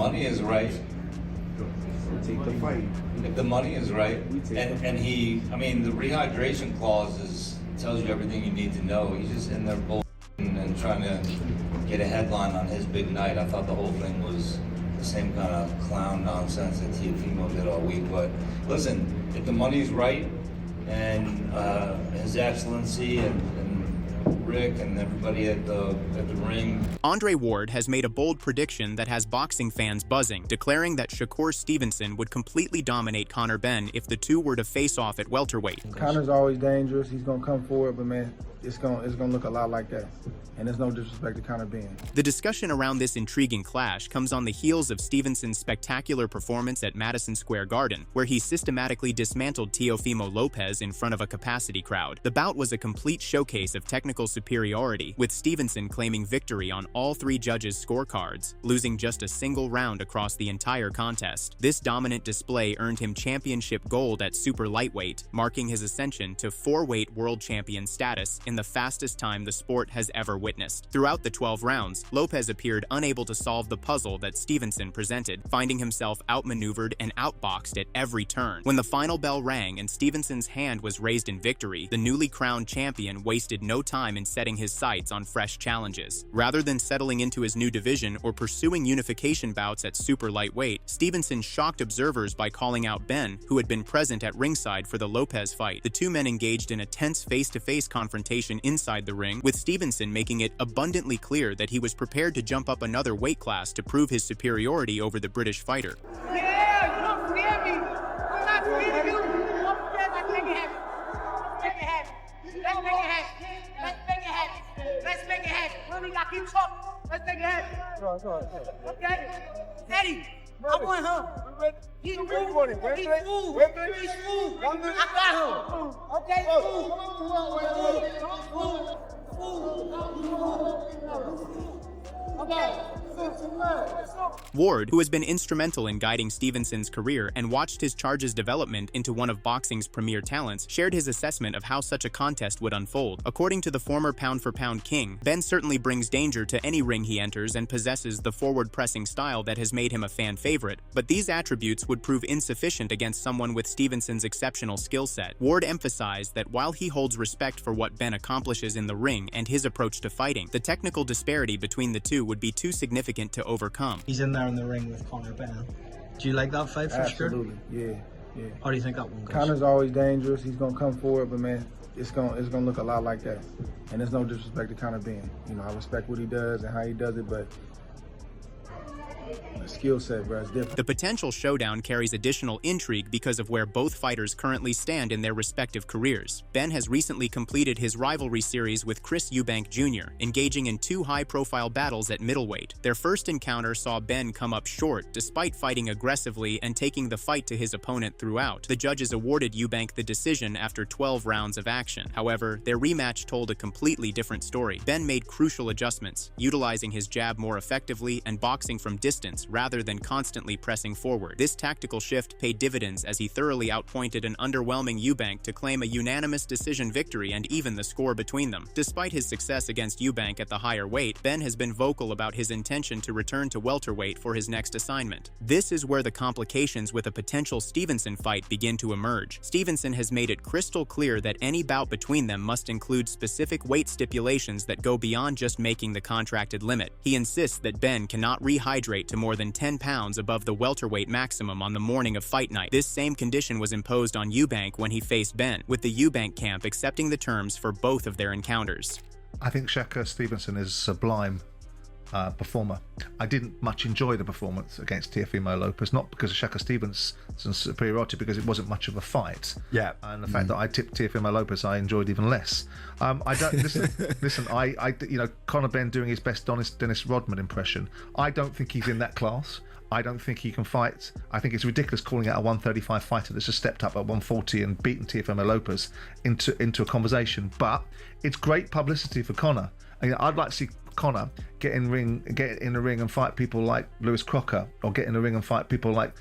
money is right, Take the fight. if the money is right, and he, I mean, the rehydration clause tells you everything you need to know. He's just in there bullshitting and trying to get a headline on his big night. I thought the whole thing was the same kind of clown nonsense that Teofimo did all week. But listen, if the money's right, and His Excellency and Rick and everybody at the ring. Andre Ward has made a bold prediction that has boxing fans buzzing, declaring that Shakur Stevenson would completely dominate Conor Benn if the two were to face off at welterweight. Conor's always dangerous. He's gonna come forward, but man, it's gonna look a lot like that. And there's no disrespect to Conor Benn. The discussion around this intriguing clash comes on the heels of Stevenson's spectacular performance at Madison Square Garden, where he systematically dismantled Teofimo Lopez in front of a capacity crowd. The bout was a complete showcase of technical superiority, with Stevenson claiming victory on all three judges' scorecards, losing just a single round across the entire contest. This dominant display earned him championship gold at super lightweight, marking his ascension to four-weight world champion status in the fastest time the sport has ever witnessed. Throughout the 12 rounds, Lopez appeared unable to solve the puzzle that Stevenson presented, finding himself outmaneuvered and outboxed at every turn. When the final bell rang and Stevenson's hand was raised in victory, the newly crowned champion wasted no time in setting his sights on fresh challenges. Rather than settling into his new division or pursuing unification bouts at super lightweight, Stevenson shocked observers by calling out Benn, who had been present at ringside for the Lopez fight. The two men engaged in a tense face-to-face confrontation inside the ring, with Stevenson making it abundantly clear that he was prepared to jump up another weight class to prove his superiority over the British fighter. Yeah, you don't scare me. I'm not scared of you. Let's make it happen. Let's make it happen. Let's make it happen. Let's make it happen. Let's make it happen. When we got to keep talking, let's make it happen. Okay? Eddie, I want him. He's smooth. He's smooth. He's smooth. I got him. Okay? Ward, who has been instrumental in guiding Stevenson's career and watched his charges' development into one of boxing's premier talents, shared his assessment of how such a contest would unfold. According to the former pound-for-pound king, Benn certainly brings danger to any ring he enters and possesses the forward-pressing style that has made him a fan favorite, but these attributes would prove insufficient against someone with Stevenson's exceptional skill set. Ward emphasized that while he holds respect for what Benn accomplishes in the ring and his approach to fighting, the technical disparity between the two would be too significant to overcome. He's in there in the ring with Conor Benn. Do you like that fight for sure? Absolutely, yeah. How do you think that one goes? Conor's always dangerous. He's gonna come forward, but man, it's gonna look a lot like that. And there's no disrespect to Conor Benn. You know, I respect what he does and how he does it, but the skill set, bro, is different. The potential showdown carries additional intrigue because of where both fighters currently stand in their respective careers. Benn has recently completed his rivalry series with Chris Eubank Jr., engaging in two high-profile battles at middleweight. Their first encounter saw Benn come up short, despite fighting aggressively and taking the fight to his opponent throughout. The judges awarded Eubank the decision after 12 rounds of action. However, their rematch told a completely different story. Benn made crucial adjustments, utilizing his jab more effectively and boxing from distance rather than constantly pressing forward. This tactical shift paid dividends as he thoroughly outpointed an underwhelming Eubank to claim a unanimous decision victory and even the score between them. Despite his success against Eubank at the higher weight, Benn has been vocal about his intention to return to welterweight for his next assignment. This is where the complications with a potential Stevenson fight begin to emerge. Stevenson has made it crystal clear that any bout between them must include specific weight stipulations that go beyond just making the contracted limit. He insists that Benn cannot rehydrate to more than 10 pounds above the welterweight maximum on the morning of fight night. This same condition was imposed on Eubank when he faced Benn, with the Eubank camp accepting the terms for both of their encounters. I think Shakur Stevenson is a sublime performer. I didn't much enjoy the performance against Teofimo Lopez, not because of Shakur Stevenson's superiority, because it wasn't much of a fight. Yeah. And the fact that I tipped Teofimo Lopez, I enjoyed even less. I don't listen. You know, Conor Benn doing his best Dennis Rodman impression. I don't think he's in that class. I don't think he can fight. I think it's ridiculous calling out a 135 fighter that's just stepped up at 140 and beaten Teofimo Lopez into a conversation. But it's great publicity for Conor. I'd like to see Conor get in the ring and fight people like Lewis Crocker, or get in the ring and fight people like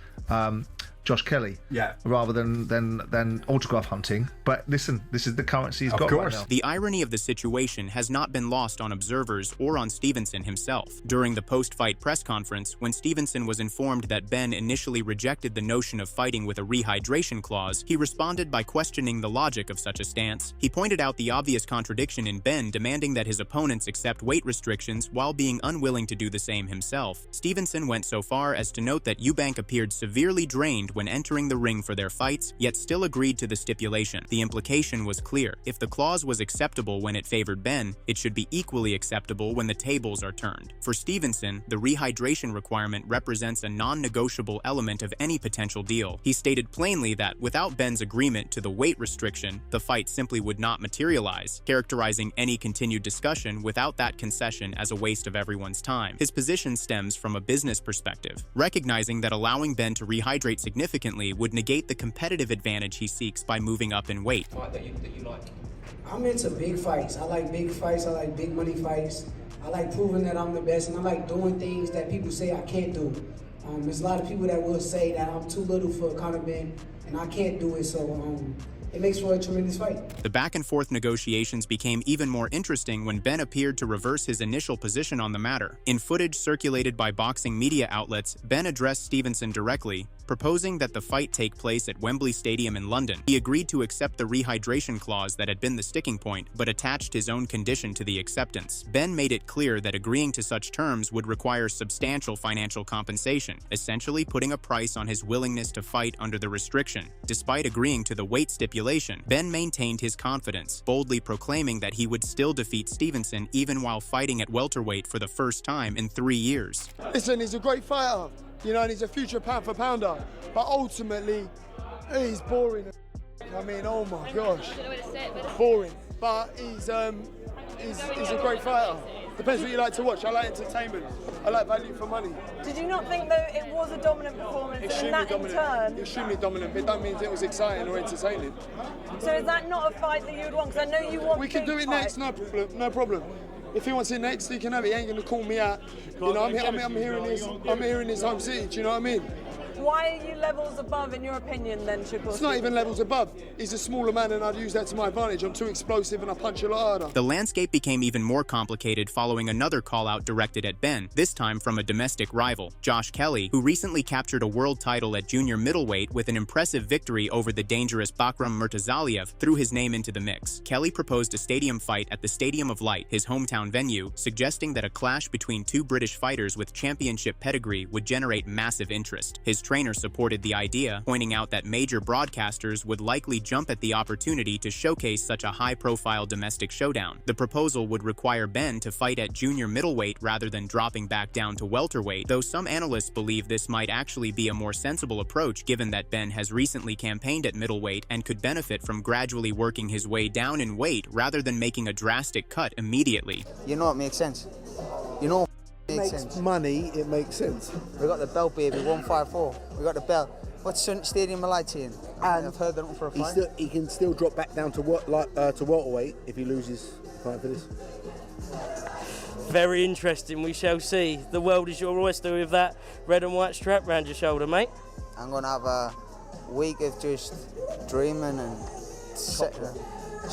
Josh Kelly, Yeah. rather than autograph hunting. But listen, this is the currency he's Of got course. right now. The irony of the situation has not been lost on observers or on Stevenson himself. During the post-fight press conference, when Stevenson was informed that Benn initially rejected the notion of fighting with a rehydration clause, he responded by questioning the logic of such a stance. He pointed out the obvious contradiction in Benn demanding that his opponents accept weight restrictions while being unwilling to do the same himself. Stevenson went so far as to note that Eubank appeared severely drained when entering the ring for their fights, yet still agreed to the stipulation. The implication was clear. If the clause was acceptable when it favored Benn, it should be equally acceptable when the tables are turned. For Stevenson, the rehydration requirement represents a non-negotiable element of any potential deal. He stated plainly that without Benn's agreement to the weight restriction, the fight simply would not materialize, characterizing any continued discussion without that concession as a waste of everyone's time. His position stems from a business perspective, recognizing that allowing Benn to rehydrate significantly would negate the competitive advantage he seeks by moving up in weight. I'm into big fights. I like big fights. I like big money fights. I like proving that I'm the best, and I like doing things that people say I can't do. There's a lot of people that will say that I'm too little for Conor Benn, and I can't do it, so it makes for a tremendous fight. The back-and-forth negotiations became even more interesting when Benn appeared to reverse his initial position on the matter. In footage circulated by boxing media outlets, Benn addressed Stevenson directly, proposing that the fight take place at Wembley Stadium in London. He agreed to accept the rehydration clause that had been the sticking point, but attached his own condition to the acceptance. Benn made it clear that agreeing to such terms would require substantial financial compensation, essentially putting a price on his willingness to fight under the restriction. Despite agreeing to the weight stipulation, Benn maintained his confidence, boldly proclaiming that he would still defeat Stevenson even while fighting at welterweight for the first time in 3 years. Listen, he's a great fighter, you know, and he's a future pound for pounder, but ultimately, he's boring. I mean, oh my gosh, boring. But he's a great fighter. Depends what you like to watch. I like entertainment. I like value for money. Did you not think that it was a dominant performance? Extremely and that dominant. in turn... Extremely dominant. It don't mean it was exciting or entertaining. So is that not a fight that you would want? Because I know you want. We can do it next. No problem. No problem. If he wants it next, he can have it. He ain't gonna call me out. You know, I'm here in his home city. Do you know what I mean? Why are you levels above, in your opinion, then, Shakur? It's not even levels above. He's a smaller man, and I'd use that to my advantage. I'm too explosive, and I punch a lot harder. The landscape became even more complicated following another call-out directed at Benn, this time from a domestic rival, Josh Kelly, who recently captured a world title at junior middleweight with an impressive victory over the dangerous Bakram Murtazaliev, threw his name into the mix. Kelly proposed a stadium fight at the Stadium of Light, his hometown venue, suggesting that a clash between two British fighters with championship pedigree would generate massive interest. His trainer supported the idea, pointing out that major broadcasters would likely jump at the opportunity to showcase such a high-profile domestic showdown. The proposal would require Benn to fight at junior middleweight rather than dropping back down to welterweight, though some analysts believe this might actually be a more sensible approach given that Benn has recently campaigned at middleweight and could benefit from gradually working his way down in weight rather than making a drastic cut immediately. You know what makes sense? You know It makes money, it makes sense. We got the belt, baby, 154. We got the belt. What's Stadium of Light in? And I've heard that for a fight. He can still drop back down to welterweight if he loses fight for this. Very interesting, we shall see. The world is your oyster with that red and white strap round your shoulder, mate. I'm going to have a week of just dreaming and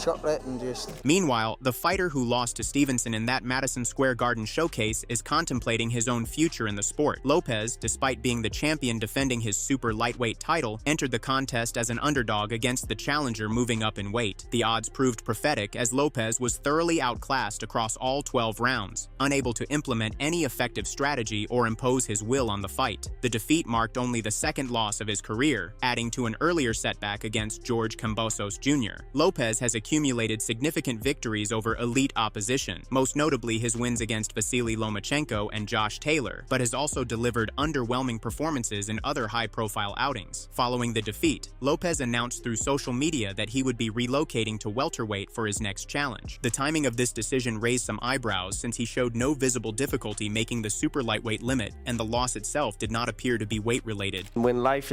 chocolate and just... Meanwhile, the fighter who lost to Stevenson in that Madison Square Garden showcase is contemplating his own future in the sport. Lopez, despite being the champion defending his super lightweight title, entered the contest as an underdog against the challenger moving up in weight. The odds proved prophetic as Lopez was thoroughly outclassed across all 12 rounds, unable to implement any effective strategy or impose his will on the fight. The defeat marked only the second loss of his career, adding to an earlier setback against George Kambosos Jr. Lopez has accumulated significant victories over elite opposition, most notably his wins against Vasily Lomachenko and Josh Taylor, but has also delivered underwhelming performances in other high-profile outings. Following the defeat, Lopez announced through social media that he would be relocating to welterweight for his next challenge. The timing of this decision raised some eyebrows since he showed no visible difficulty making the super lightweight limit, and the loss itself did not appear to be weight-related. When life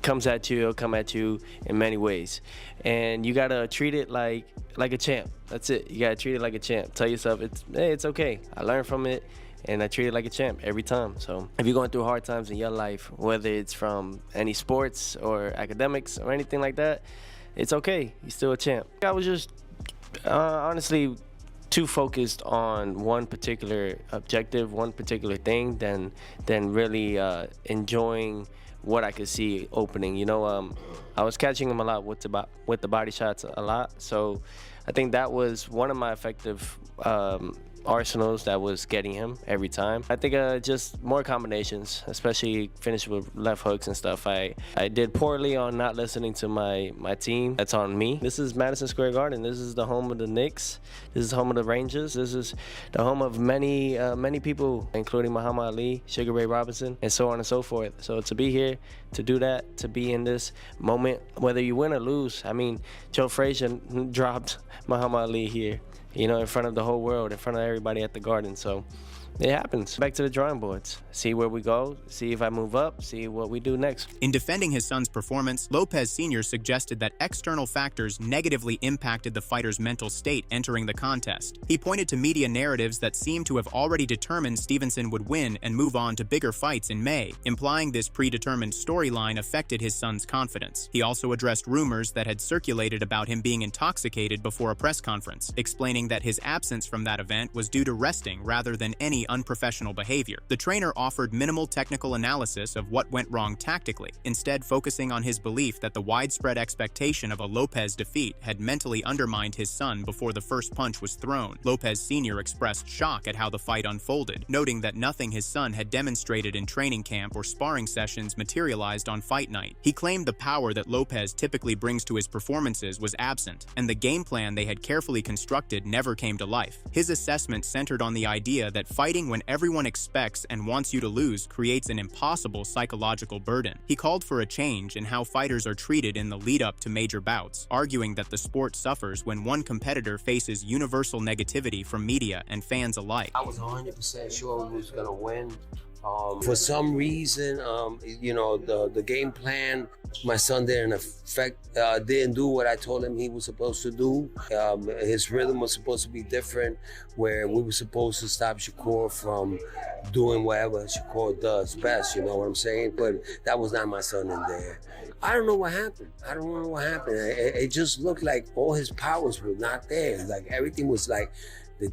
comes at you, it'll come at you in many ways, and you gotta treat it like a champ. That's it. You gotta treat it like a champ. Tell yourself it's okay. I learned from it, and I treat it like a champ every time. So if you're going through hard times in your life, whether it's from any sports or academics or anything like that, it's okay. You're still a champ. I was just honestly too focused on one particular objective, one particular thing, than really enjoying what I could see opening. You know, I was catching him a lot with the body shots a lot, so I think that was one of my effective arsenals that was getting him every time. I think just more combinations, especially finishing with left hooks and stuff. I did poorly on not listening to my team. That's on me. This is Madison Square Garden. This is the home of the Knicks. This is the home of the Rangers. This is the home of many people, including Muhammad Ali, Sugar Ray Robinson, and so on and so forth. So to be here, to do that, to be in this moment, whether you win or lose. I mean, Joe Frazier dropped Muhammad Ali here, you know, in front of the whole world, in front of everybody at the Garden. So it happens. Back to the drawing boards. See where we go, see if I move up, see what we do next. In defending his son's performance, Lopez Sr. suggested that external factors negatively impacted the fighter's mental state entering the contest. He pointed to media narratives that seemed to have already determined Stevenson would win and move on to bigger fights in May, implying this predetermined storyline affected his son's confidence. He also addressed rumors that had circulated about him being intoxicated before a press conference, explaining that his absence from that event was due to resting rather than any unprofessional behavior. The trainer offered minimal technical analysis of what went wrong tactically, instead focusing on his belief that the widespread expectation of a Lopez defeat had mentally undermined his son before the first punch was thrown. Lopez Sr. expressed shock at how the fight unfolded, noting that nothing his son had demonstrated in training camp or sparring sessions materialized on fight night. He claimed the power that Lopez typically brings to his performances was absent, and the game plan they had carefully constructed never came to life. His assessment centered on the idea that fighting when everyone expects and wants you to lose creates an impossible psychological burden. He called for a change in how fighters are treated in the lead-up to major bouts, arguing that the sport suffers when one competitor faces universal negativity from media and fans alike. I was 100% sure we was gonna win. For some reason, you know, the game plan, my son didn't do what I told him he was supposed to do. His rhythm was supposed to be different, where we were supposed to stop Shakur from doing whatever Shakur does best, you know what I'm saying? But that was not my son in there. I don't know what happened. I don't know what happened. It just looked like all his powers were not there. Like everything was like,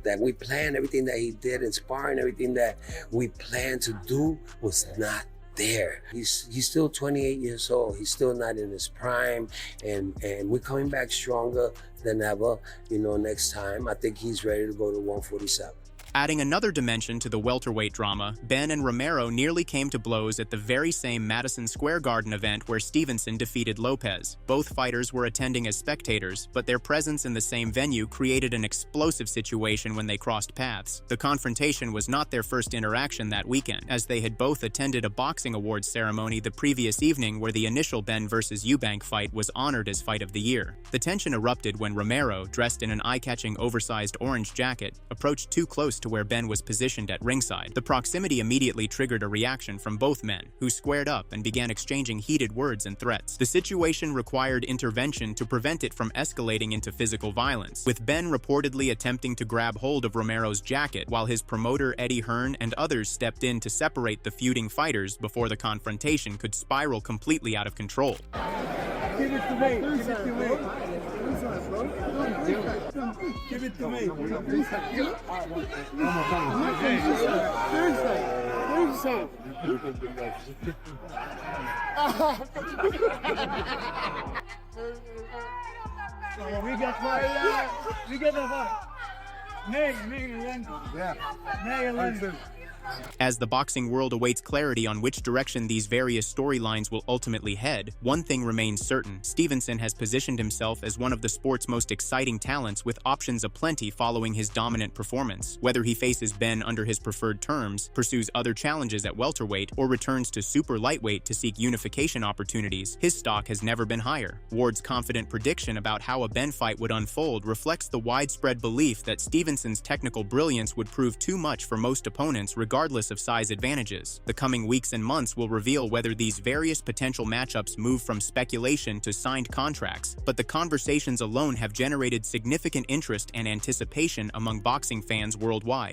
that we planned, everything that he did in sparring, everything that we planned to do was not there. He's still 28 years old. He's still not in his prime, and we're coming back stronger than ever. You know, next time I think he's ready to go to 147. Adding another dimension to the welterweight drama, Benn and Romero nearly came to blows at the very same Madison Square Garden event where Stevenson defeated Lopez. Both fighters were attending as spectators, but their presence in the same venue created an explosive situation when they crossed paths. The confrontation was not their first interaction that weekend, as they had both attended a boxing awards ceremony the previous evening where the initial Benn vs. Eubank fight was honored as Fight of the Year. The tension erupted when Romero, dressed in an eye-catching oversized orange jacket, approached too close to where Benn was positioned at ringside. The proximity immediately triggered a reaction from both men, who squared up and began exchanging heated words and threats. The situation required intervention to prevent it from escalating into physical violence, with Benn reportedly attempting to grab hold of Romero's jacket while his promoter Eddie Hearn and others stepped in to separate the feuding fighters before the confrontation could spiral completely out of control. Give it to me. Give it to me. Give it to me. We got fire. We got the fire. As the boxing world awaits clarity on which direction these various storylines will ultimately head, one thing remains certain: Stevenson has positioned himself as one of the sport's most exciting talents, with options aplenty following his dominant performance. Whether he faces Benn under his preferred terms, pursues other challenges at welterweight, or returns to super lightweight to seek unification opportunities, his stock has never been higher. Ward's confident prediction about how a Benn fight would unfold reflects the widespread belief that Stevenson's technical brilliance would prove too much for most opponents, regardless of size advantages. The coming weeks and months will reveal whether these various potential matchups move from speculation to signed contracts, but the conversations alone have generated significant interest and anticipation among boxing fans worldwide.